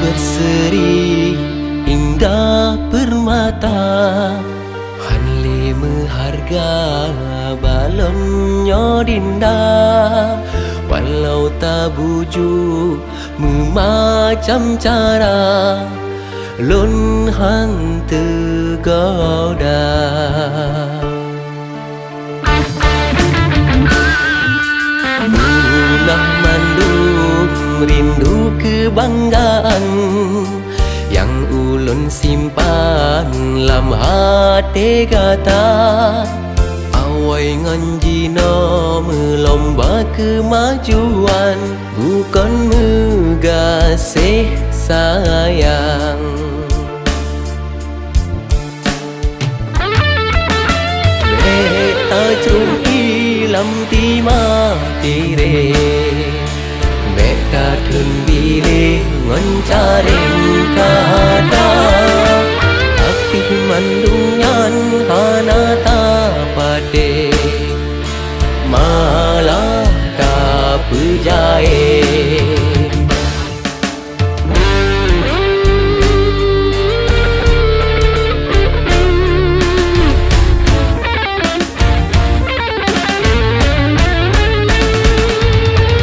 berseri indah permata, Hanli mengharga balonnya dinda. Walau tak bujuk memacam cara, lun han tergoda. Munah mandung rindu kebanggaan yang ulun simpan lam hati kata. Awai nganjina melomba kemajuan, bukan mengasih sayang. Beta cung ilam tima tire, beta thun bile ngancaring kada. Tapi mandungan hanata pade, malah tak berjaya.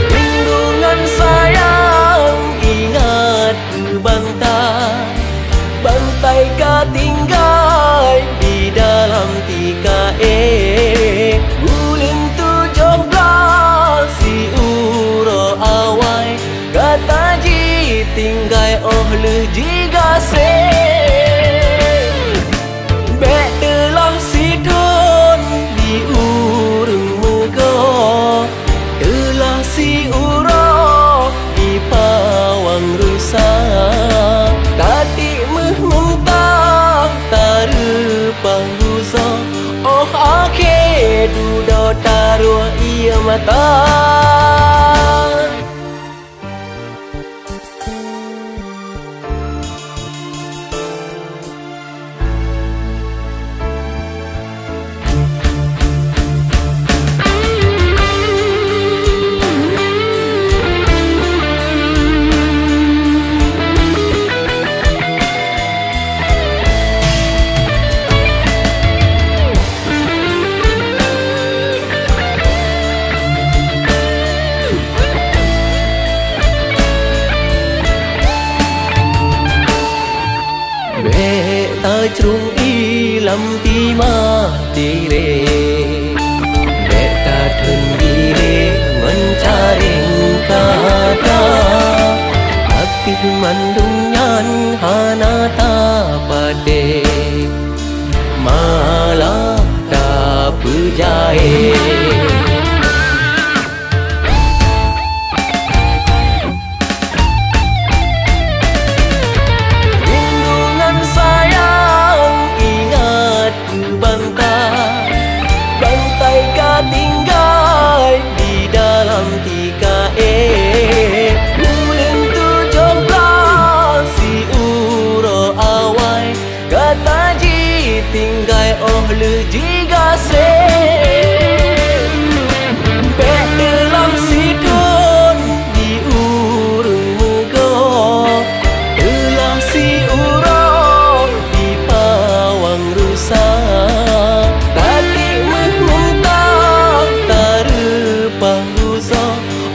Lindungan sayang ingat kebantah, bantai ka tinggal di dalam tika bulan 17 si uro awai kata ji tinggal le jiga se. Bek telah si don di urung muka, telah si uro di pawang rusak. Tadi memuntah tarupan rusa, oh akhir duda taruh ia mata. Beta trung ilam tima tire, beta thun bile mencaring kata. Tapi mandungan hanata pade, malah tak berjaya. Tinggal di dalam tika bulan 17 si uro awai kata ji tinggal le jiga se. Bek dalam si don di urung muka, telah si uro di pawang rusak. Tadi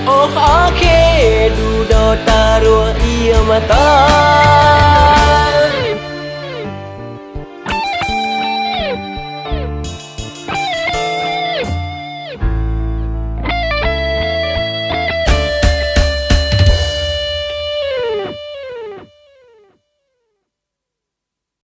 oh akhir duda taruh ia mata.